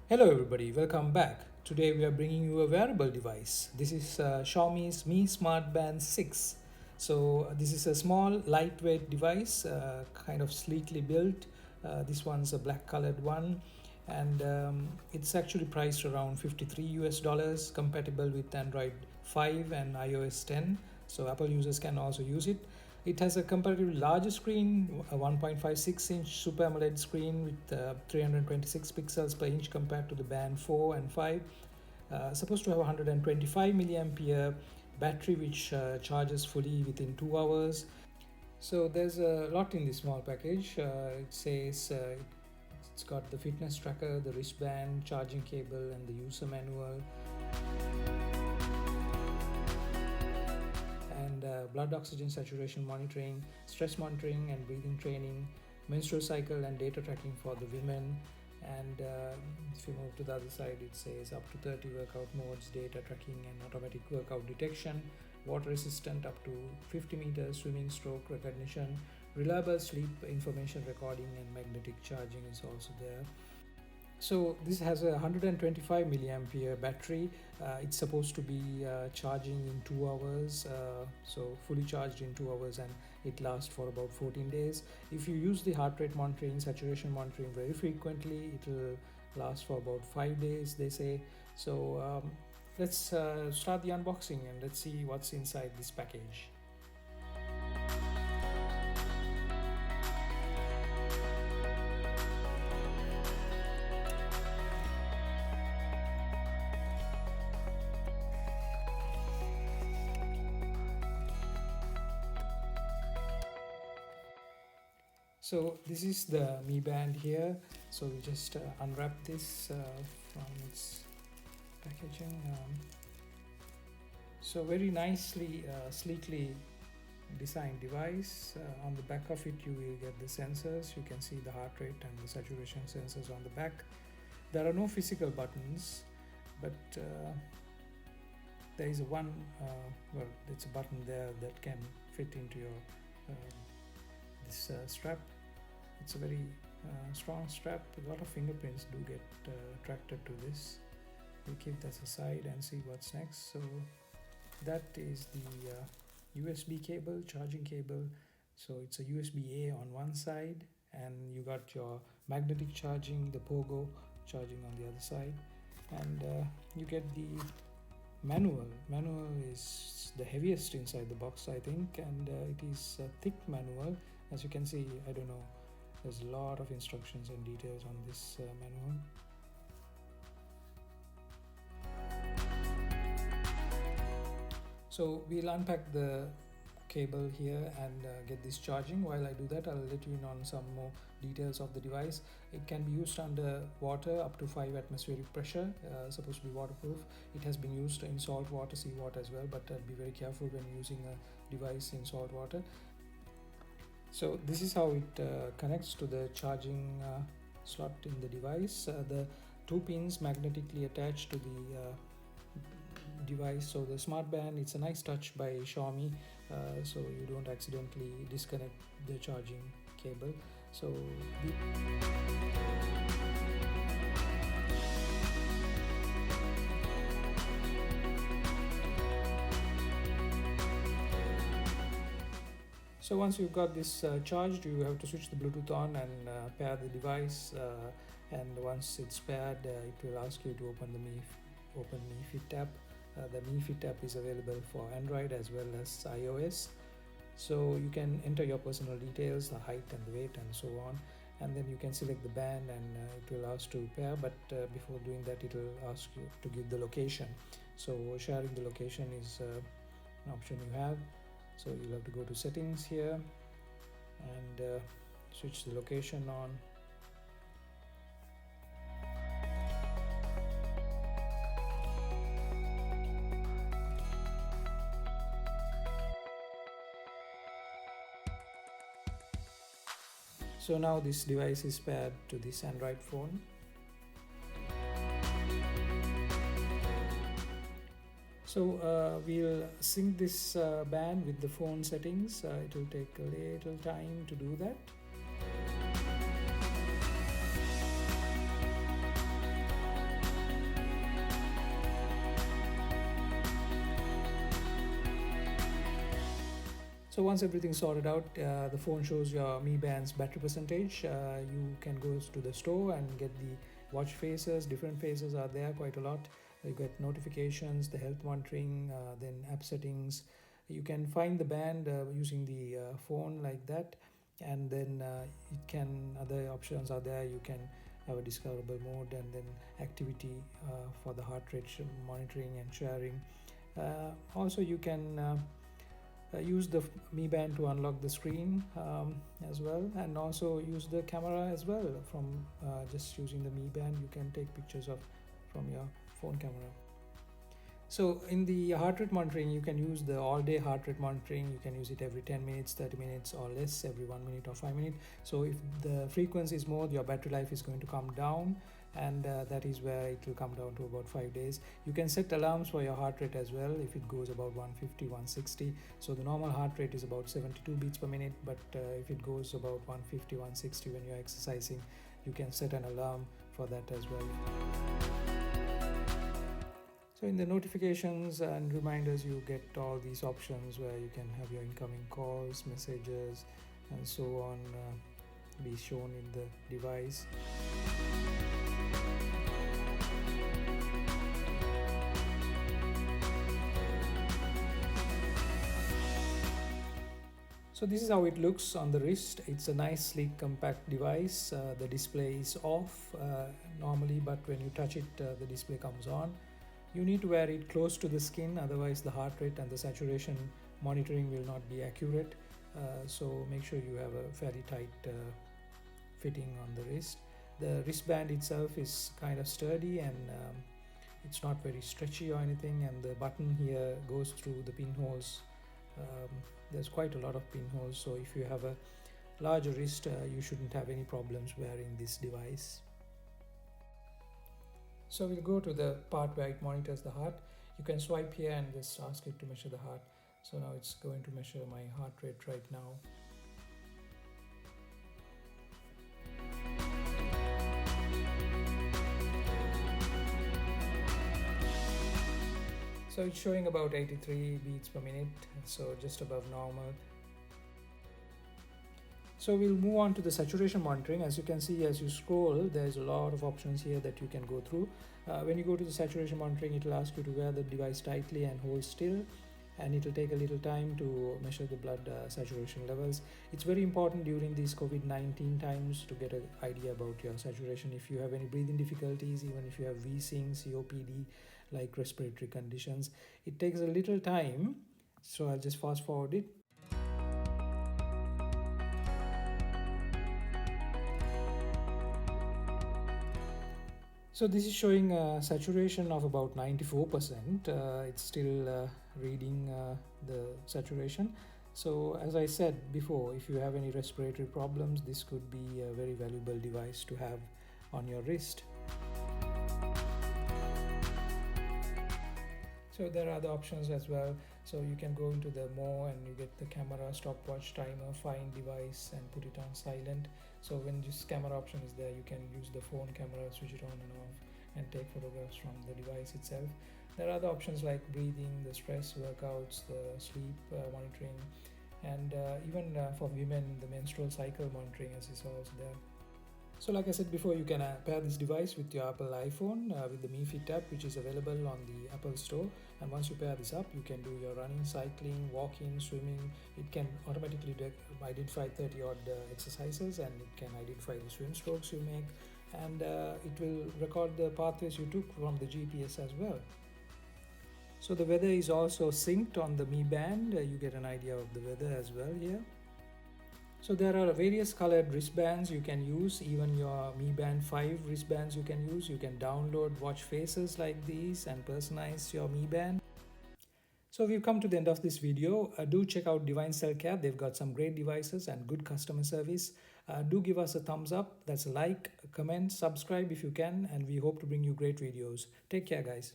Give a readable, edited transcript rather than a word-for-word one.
Hello everybody, welcome back. Today we are bringing you a wearable device. This is Xiaomi's Mi Smart Band 6. This is a small lightweight device, kind of sleekly built. This one's a black colored one, and it's actually priced around 53 US dollars, compatible with Android 5 and iOS 10. So Apple users can also use it. It has a comparatively larger screen, a 1.56-inch Super AMOLED screen with 326 pixels per inch compared to the Band 4 and 5. Supposed to have 125 milliampere battery, which charges fully within 2 hours. So there's a lot in this small package. It says it's got the fitness tracker, the wristband, charging cable, and the user manual. And blood oxygen saturation monitoring, stress monitoring and breathing training, menstrual cycle and data tracking for the women. And if you move to the other side, it says up to 30 workout modes, data tracking and automatic workout detection, water resistant up to 50 meters, swimming stroke recognition, reliable sleep information recording, and magnetic charging is also there. So this has a 125 milliampere battery. It's supposed to be charging in 2 hours, so fully charged in 2 hours, and it lasts for about 14 days. If you use the heart rate monitoring, saturation monitoring very frequently, it will last for about 5 days, they say. So let's start the unboxing and let's see what's inside this package. So this is the Mi Band here. So we just unwrap this from its packaging. So very nicely, sleekly designed device. On the back of it you will get the sensors. You can see the heart rate and the saturation sensors on the back. There are no physical buttons, but there is one, well, it's a button there that can fit into your this strap. It's a very strong strap. A lot of fingerprints do get attracted to this. We'll keep that aside and see what's next. So that is the USB cable, charging cable. So it's a USB-A on one side, and you got your magnetic charging, the pogo charging on the other side, and you get the manual. Manual is the heaviest inside the box, I think, and it is a thick manual. As you can see, I don't know, there's a lot of instructions and details on this manual. So we'll unpack the cable here and get this charging. While I do that, I'll let you in on some more details of the device. It can be used under water up to 5 atmospheric pressure, supposed to be waterproof. It has been used in salt water, seawater as well, but be very careful when using a device in salt water. So this is how it connects to the charging slot in the device. The 2 pins magnetically attached to the device. So the smart band, it's a nice touch by Xiaomi, so you don't accidentally disconnect the charging cable. So So once you've got this charged, you have to switch the Bluetooth on and pair the device. And once it's paired, it will ask you to open the MiFi Tab. The MiFi Tab is available for Android as well as iOS. So you can enter your personal details, the height and the weight and so on. And then you can select the band and it will ask to pair. But before doing that, it will ask you to give the location. So sharing the location is an option you have. So you'll have to go to settings here and switch the location on. So now this device is paired to this Android phone. So we'll sync this band with the phone settings. It will take a little time to do that. So once everything's sorted out, the phone shows your Mi Band's battery percentage. You can go to the store and get the watch faces. Different faces are there, quite a lot. You get notifications, the health monitoring, then app settings. You can find the band using the phone like that, and then it can, other options are there. You can have a discoverable mode, and then activity for the heart rate monitoring and sharing. Also you can use the Mi Band to unlock the screen as well, and also use the camera as well. From just using the Mi Band, you can take pictures of from your phone camera. So in the heart rate monitoring, you can use the all day heart rate monitoring. You can use it every 10 minutes, 30 minutes or less, every 1 minute or 5 minutes. So if the frequency is more, your battery life is going to come down, and that is where it will come down to about 5 days. You can set alarms for your heart rate as well if it goes about 150, 160. So the normal heart rate is about 72 beats per minute, but if it goes about 150, 160 when you're exercising, you can set an alarm for that as well. So in the notifications and reminders, you get all these options where you can have your incoming calls, messages, and so on be shown in the device. So this is how it looks on the wrist. It's a nice, sleek, compact device. The display is off normally, but when you touch it, the display comes on. You need to wear it close to the skin, otherwise the heart rate and the saturation monitoring will not be accurate. So make sure you have a fairly tight fitting on the wrist. The wristband itself is kind of sturdy, and it's not very stretchy or anything, and the button here goes through the pinholes. There's quite a lot of pinholes, so if you have a larger wrist, you shouldn't have any problems wearing this device. So we'll go to the part where it monitors the heart. You can swipe here and just ask it to measure the heart. So now it's going to measure my heart rate right now. So it's showing about 83 beats per minute, so just above normal. So we'll move on to the saturation monitoring. As you can see, as you scroll, there's a lot of options here that you can go through. When you go to the saturation monitoring, it will ask you to wear the device tightly and hold still, and it will take a little time to measure the blood saturation levels. It's very important during these COVID-19 times to get an idea about your saturation. If you have any breathing difficulties, even if you have wheezing, COPD, like respiratory conditions, it takes a little time. So I'll just fast forward it. So this is showing a saturation of about 94%. It's still reading the saturation. So as I said before, if you have any respiratory problems, this could be a very valuable device to have on your wrist. So there are other options as well. So you can go into the more and you get the camera, stopwatch, timer, find device, and put it on silent. So when this camera option is there, you can use the phone camera, switch it on and off, and take photographs from the device itself. There are other options like breathing, the stress workouts, the sleep monitoring, and even for women, the menstrual cycle monitoring, as is also there. So like I said before, you can pair this device with your Apple iPhone with the MiFi Tab, which is available on the Apple Store. And once you pair this up, you can do your running, cycling, walking, swimming. It can automatically identify 30 odd exercises, and it can identify the swim strokes you make, and it will record the pathways you took from the GPS as well. So the weather is also synced on the Mi Band. You get an idea of the weather as well here. So there are various colored wristbands you can use, even your Mi Band 5 wristbands you can use. You can download watch faces like these and personalize your Mi Band. So we've come to the end of this video. Do check out Divine Cell Care. They've got some great devices and good customer service. Do give us a thumbs up. That's a like, a comment, subscribe if you can, and we hope to bring you great videos. Take care, guys.